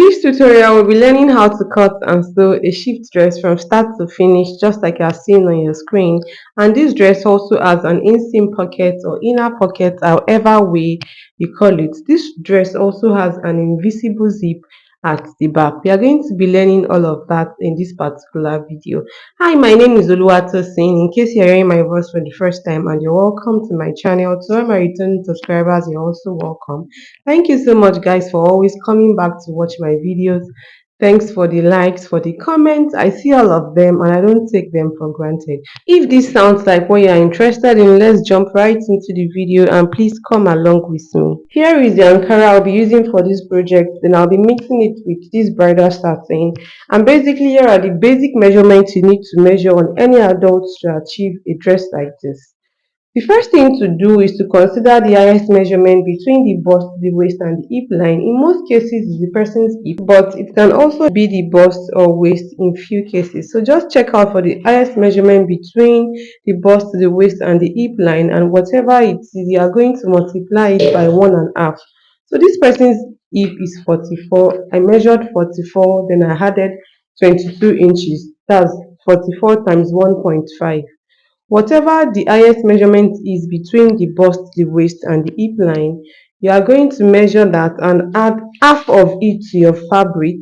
this tutorial, we'll be learning how to cut and sew a shift dress from start to finish, just like you are seeing on your screen. And this dress also has an inseam pocket or inner pocket, however way you call it. This dress also has an invisible zip at the back. We are going to be learning all of that in this particular video. Hi, my name is Oluwatosin. In case you're hearing my voice for the first time, and you're welcome to my channel. To all my returning subscribers, you're also welcome. Thank you so much, guys, for always coming back to watch my videos. Thanks for the likes, for the comments. I see all of them and I don't take them for granted. If this sounds like what you're interested in, let's jump right into the video and please come along with me. Here is the Ankara I'll be using for this project. Then I'll be mixing it with this bridal satin. And basically, here are the basic measurements you need to measure on any adult to achieve a dress like this. The first thing to do is to consider the highest measurement between the bust, the waist, and the hip line. In most cases, it's the person's hip, but it can also be the bust or waist in few cases. So just check out for the highest measurement between the bust, the waist, and the hip line, and whatever it is, you are going to multiply it by 1.5. So this person's hip is 44. I measured 44, then I added 22 inches. That's 44 times 1.5. Whatever the highest measurement is between the bust, the waist, and the hip line, you are going to measure that and add half of it to your fabric.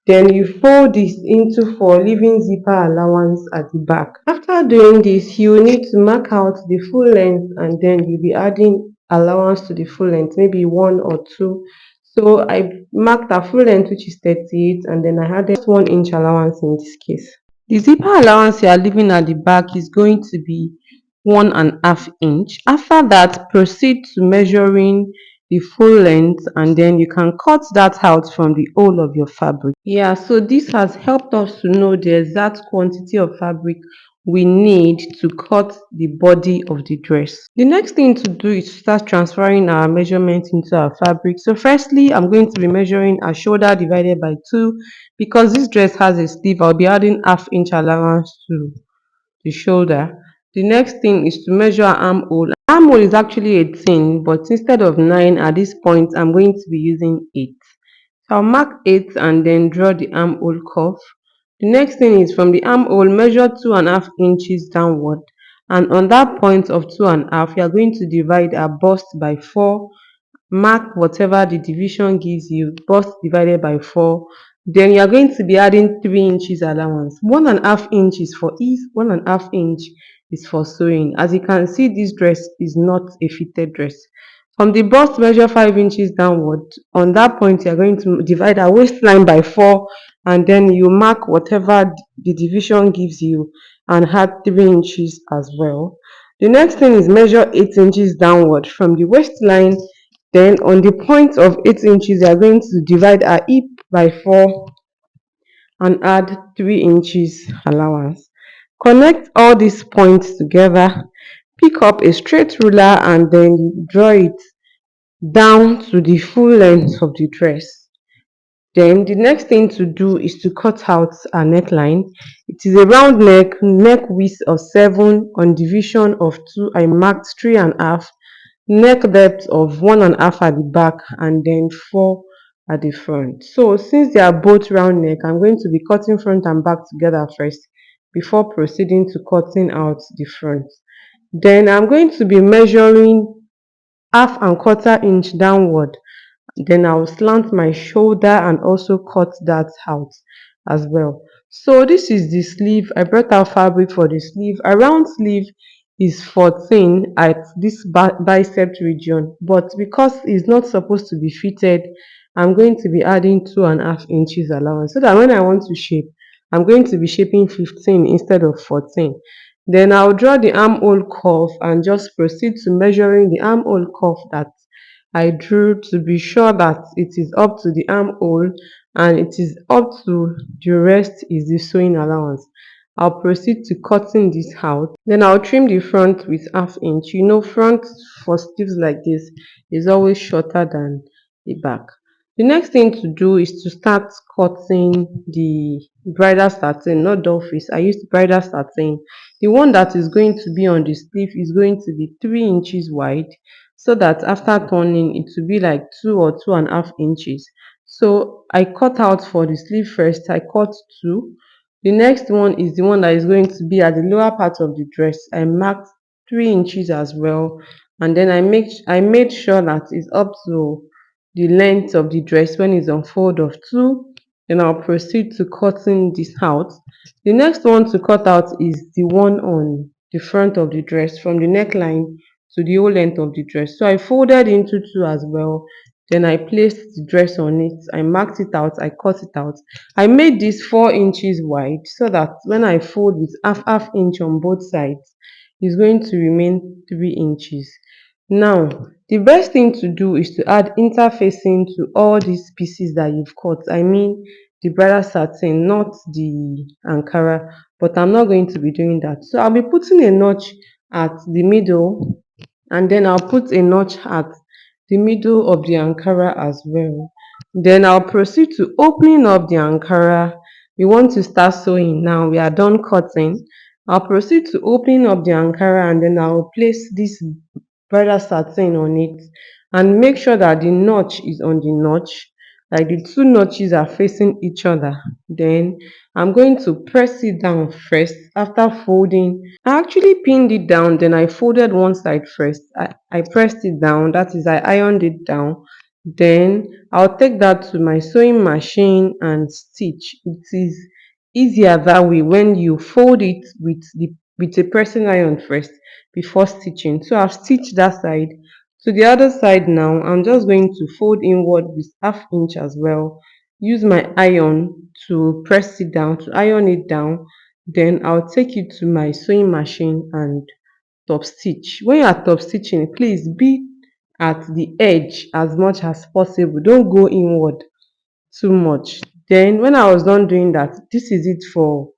Then you fold this into 4, leaving zipper allowance at the back. After doing this, you will need to mark out the full length and then you'll be adding allowance to the full length, maybe 1 or 2. So I marked a full length, which is 38, and then I added 1 inch allowance in this case. The zipper allowance you are leaving at the back is going to be 1.5 inch. After that, proceed to measuring the full length and then you can cut that out from the whole of your fabric. Yeah, so this has helped us to know the exact quantity of fabric we need to cut the body of the dress. The next thing to do is to start transferring our measurements into our fabric. So firstly, I'm going to be measuring a shoulder divided by 2. Because this dress has a sleeve, I'll be adding half-inch allowance to the shoulder. The next thing is to measure armhole. Armhole is actually 18, but instead of 9 at this point, I'm going to be using 8. So I'll mark 8 and then draw the armhole curve. The next thing is from the armhole, measure 2.5 inches downward. And on that point of 2.5, you are going to divide our bust by 4. Mark whatever the division gives you, bust divided by 4. Then you are going to be adding 3 inches allowance. 1.5 inch is for ease, 1.5 inch is for sewing. As you can see, this dress is not a fitted dress. From the bust, measure 5 inches downward. On that point, you are going to divide our waistline by 4 and then you mark whatever the division gives you and add 3 inches as well. The next thing is measure 8 inches downward from the waistline. Then on the point of 8 inches, you are going to divide our hip by 4 and add 3 inches allowance. Connect all these points together, pick up a straight ruler and then draw it down to the full length of the dress. Then the next thing to do is to cut out our neckline. It is a round neck width of 7, on division of 2. I marked 3.5. Neck depth of 1.5 at the back and then 4 at the front. So since they are both round neck, I'm going to be cutting front and back together first before proceeding to cutting out the front. Then I'm going to be measuring 1/4 inch downward. Then I'll slant my shoulder and also cut that out as well. So this is the sleeve. I brought out fabric for the sleeve. Around sleeve is 14 at this bicep region, but because it's not supposed to be fitted, I'm going to be adding 2.5 inches allowance so that when I want to shape, I'm going to be shaping 15 instead of 14. Then I'll draw the armhole curve and just proceed to measuring the armhole curve that I drew to be sure that it is up to the armhole and it is up to the rest is the sewing allowance. I'll proceed to cutting this out. Then I'll trim the front with 1/2 inch. You know, front for sleeves like this is always shorter than the back. The next thing to do is to start cutting the bridal satin, not doll face. I used bridal satin. The one that is going to be on the sleeve is going to be 3 inches wide, so that after turning it will be like 2 or 2.5 inches. So I cut out for the sleeve first, I cut two. The next one is the one that is going to be at the lower part of the dress. I marked 3 inches as well, and then I made sure that it's up to the length of the dress when it's on fold of two. Then I'll proceed to cutting this out. The next one to cut out is the one on the front of the dress from the neckline to the whole length of the dress. So I folded into two as well. Then I placed the dress on it. I marked it out. I cut it out. I made this 4 inches wide so that when I fold with half inch on both sides, it's going to remain 3 inches. Now, the best thing to do is to add interfacing to all these pieces that you've cut. I mean, the bridal satin, not the Ankara, but I'm not going to be doing that. So I'll be putting a notch at the middle, and then I'll put a notch at the middle of the Ankara as well. Then I'll proceed to opening up the Ankara. We want to start sewing now. We are done cutting. I'll proceed to opening up the Ankara, and then I'll place this bridal satin on it and make sure that the notch is on the notch, like the two notches are facing each other. Then I'm going to press it down first after folding. I actually pinned it down, then I folded one side first. I pressed it down, that is, I ironed it down. Then I'll take that to my sewing machine and stitch. It is easier that way when you fold it with a pressing iron first before stitching. So I've stitched that side. To the other side now, I'm just going to fold inward with half inch as well. Use my iron to press it down, to iron it down. Then I'll take it to my sewing machine and top stitch. When you are top stitching, please be at the edge as much as possible. Don't go inward too much. Then when I was done doing that, this is it for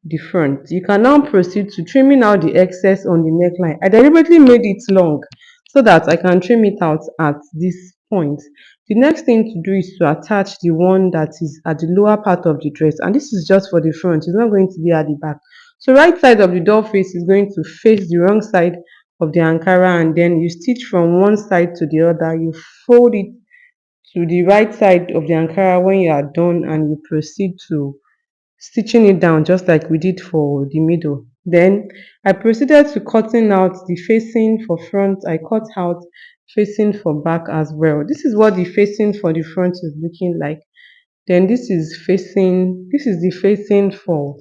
the front. You can now proceed to trimming out the excess on the neckline. I deliberately made it long so that I can trim it out at this point. The next thing to do is to attach the one that is at the lower part of the dress, and this is just for the front. It's not going to be at the back. So right side of the doll face is going to face the wrong side of the Ankara, and then you stitch from one side to the other. You fold it to the right side of the Ankara when you are done, and you proceed to stitching it down just like we did for the middle. Then I proceeded to cutting out the facing for front. I cut out facing for back as well. This is what the facing for the front is looking like. Then this is the facing for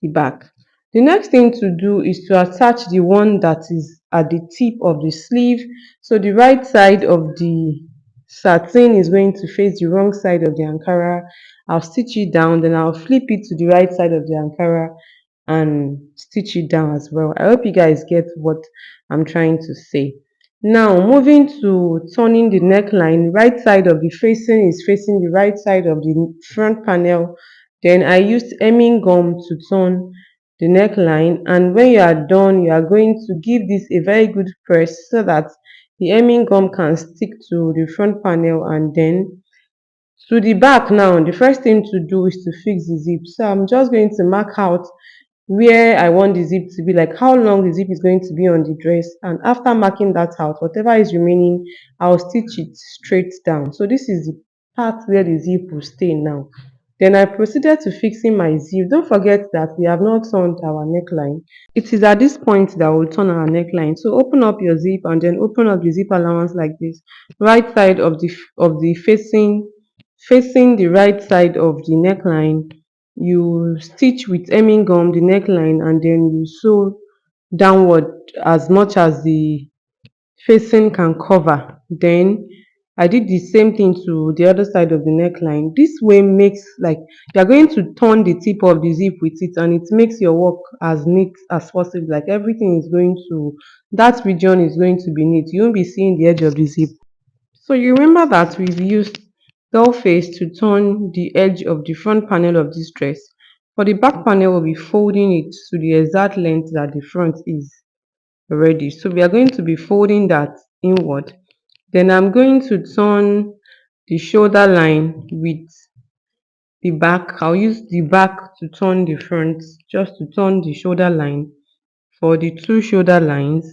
the back. The next thing to do is to attach the one that is at the tip of the sleeve. So the right side of the satin is going to face the wrong side of the Ankara. I'll stitch it down, then I'll flip it to the right side of the Ankara and stitch it down as well. I hope you guys get what I'm trying to say. Now moving to turning the neckline, right side of the facing is facing the right side of the front panel. Then I used hemming gum to turn the neckline, and when you are done, you are going to give this a very good press so that the hemming gum can stick to the front panel. And then to the back now, the first thing to do is to fix the zip. So I'm just going to mark out where I want the zip to be, like how long the zip is going to be on the dress. And after marking that out, whatever is remaining, I'll stitch it straight down. So this is the part where the zip will stay now. Then I proceeded to fixing my zip. Don't forget that we have not turned our neckline. It is at this point that we'll turn our neckline. So open up your zip and then open up the zip allowance like this. Right side of the facing the right side of the neckline, you stitch with hemming gum the neckline, and then you sew downward as much as the facing can cover. Then I did the same thing to the other side of the neckline. This way makes, like, you're going to turn the tip of the zip with it, and it makes your work as neat as possible. Like everything is going to, that region is going to be neat. You won't be seeing the edge of the zip. So you remember that we've used doll face to turn the edge of the front panel of this dress. For the back panel, we'll be folding it to the exact length that the front is already. So we are going to be folding that inward. Then I'm going to turn the shoulder line with the back. I'll use the back to turn the front, just to turn the shoulder line for the two shoulder lines.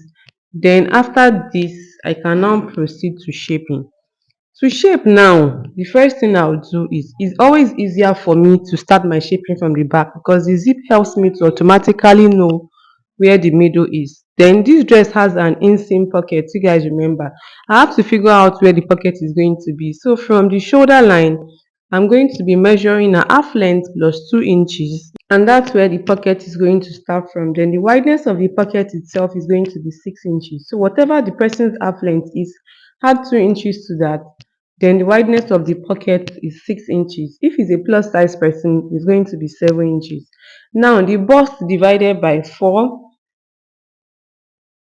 Then after this, I can now proceed to shaping. To shape now, the first thing I'll do is it's always easier for me to start my shaping from the back because the zip helps me to automatically know where the middle is. Then this dress has an inseam pocket. You guys remember, I have to figure out where the pocket is going to be. So from the shoulder line, I'm going to be measuring a half length plus 2 inches, and that's where the pocket is going to start from. Then the wideness of the pocket itself is going to be 6 inches. So whatever the person's half length is, add 2 inches to that. Then the wideness of the pocket is 6 inches. If it's a plus size person, it's going to be 7 inches. Now the bust divided by 4,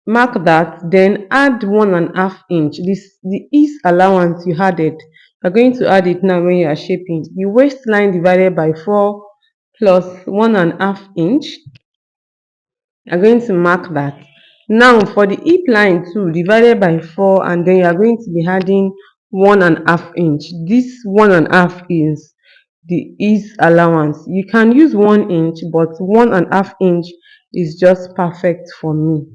mark that, then add 1.5 inch. This the ease allowance you added. You're going to add it now when you are shaping. The waistline divided by 4 plus 1.5 inch. You're going to mark that. Now for the hip line too, divided by 4, and then you are going to be adding 1.5 inch. This 1.5 is the ease allowance. You can use 1 inch, but 1.5 inch is just perfect for me.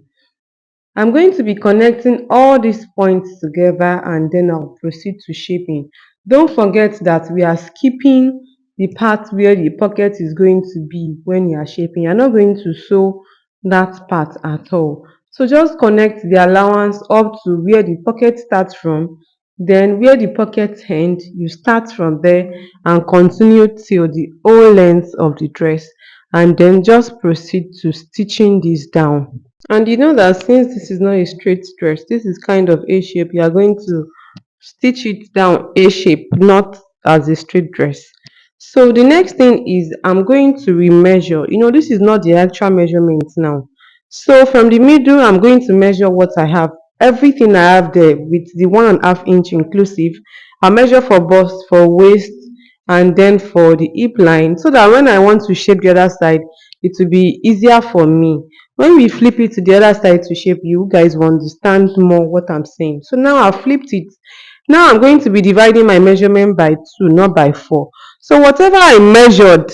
I'm going to be connecting all these points together and then I'll proceed to shaping. Don't forget that we are skipping the part where the pocket is going to be when you are shaping. You're not going to sew that part at all. So just connect the allowance up to where the pocket starts from. Then where the pocket end, you start from there and continue till the whole length of the dress. And then just proceed to stitching this down. And you know that since this is not a straight dress, this is kind of A shape, you are going to stitch it down A shape, not as a straight dress. So the next thing is I'm going to remeasure. This is not the actual measurement now. So from the middle, I'm going to measure what I have. Everything I have there with the 1.5 inch inclusive. I'll measure for bust, for waist, and then for the hip line so that when I want to shape the other side, it will be easier for me. When we flip it to the other side to shape, you guys will understand more what I'm saying. So now I've flipped it. Now I'm going to be dividing my measurement by 2, not by 4. So whatever I measured,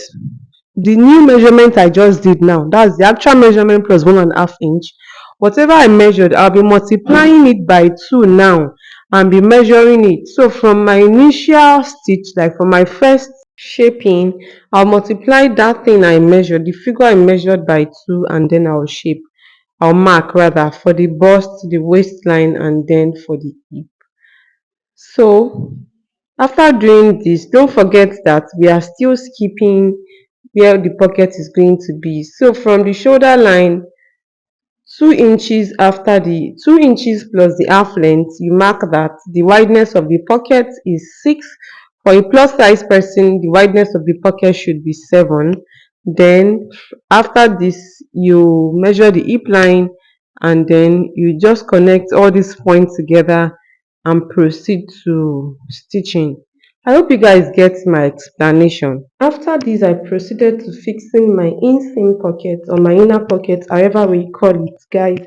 the new measurement I just did now, that's the actual measurement plus 1.5 inch. Whatever I measured, I'll be multiplying it by 2 now and be measuring it. So from my initial stitch, like from my first shaping, I'll multiply that thing I measured, the figure I measured by 2, and then I'll mark rather for the bust, the waistline, and then for the hip. So after doing this, don't forget that we are still skipping where the pocket is going to be. So from the shoulder line, 2 inches after the 2 inches plus the half length, you mark that the wideness of the pocket is 6. For a plus size person, the wideness of the pocket should be 7. Then after this, you measure the hip line and then you just connect all these points together and proceed to stitching. I hope you guys get my explanation. After this, I proceeded to fixing my inseam pocket or my inner pocket, however we call it, guys.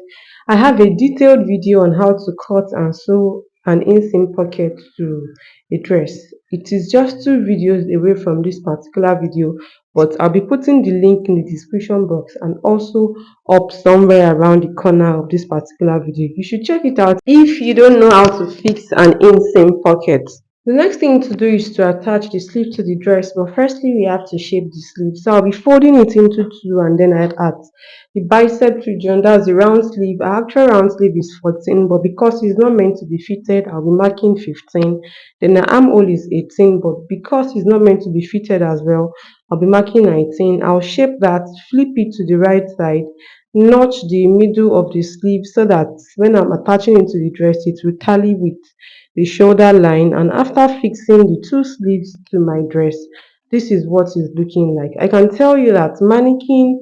I have a detailed video on how to cut and sew an inseam pocket to a dress. It is just 2 videos away from this particular video, but I'll be putting the link in the description box and also up somewhere around the corner of this particular video. You should check it out if you don't know how to fix an inseam pocket. The next thing to do is to attach the sleeve to the dress, but firstly we have to shape the sleeve. So I'll be folding it into 2 and then I add the bicep region, that's the round sleeve. Our actual round sleeve is 14, but because it's not meant to be fitted, I'll be marking 15. Then the armhole is 18, but because it's not meant to be fitted as well, I'll be marking 19. I'll shape that, flip it to the right side, notch the middle of the sleeve so that when I'm attaching it to the dress, it will tally with the shoulder line. And after fixing the 2 sleeves to my dress, this is what it's looking like. I can tell you that mannequin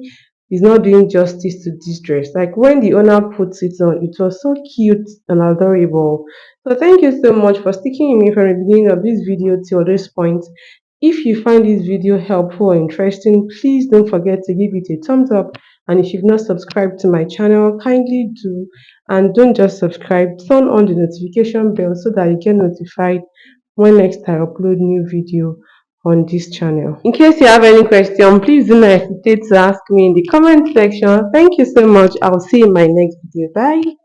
is not doing justice to this dress. Like when the owner puts it on, it was so cute and adorable. So thank you so much for sticking with me from the beginning of this video till this point. If you find this video helpful or interesting, please don't forget to give it a thumbs up. And if you've not subscribed to my channel, kindly do. And don't just subscribe, turn on the notification bell so that you get notified when next I upload new video on this channel. In case you have any question, please do not hesitate to ask me in the comment section. Thank you so much. I'll see you in my next video. Bye.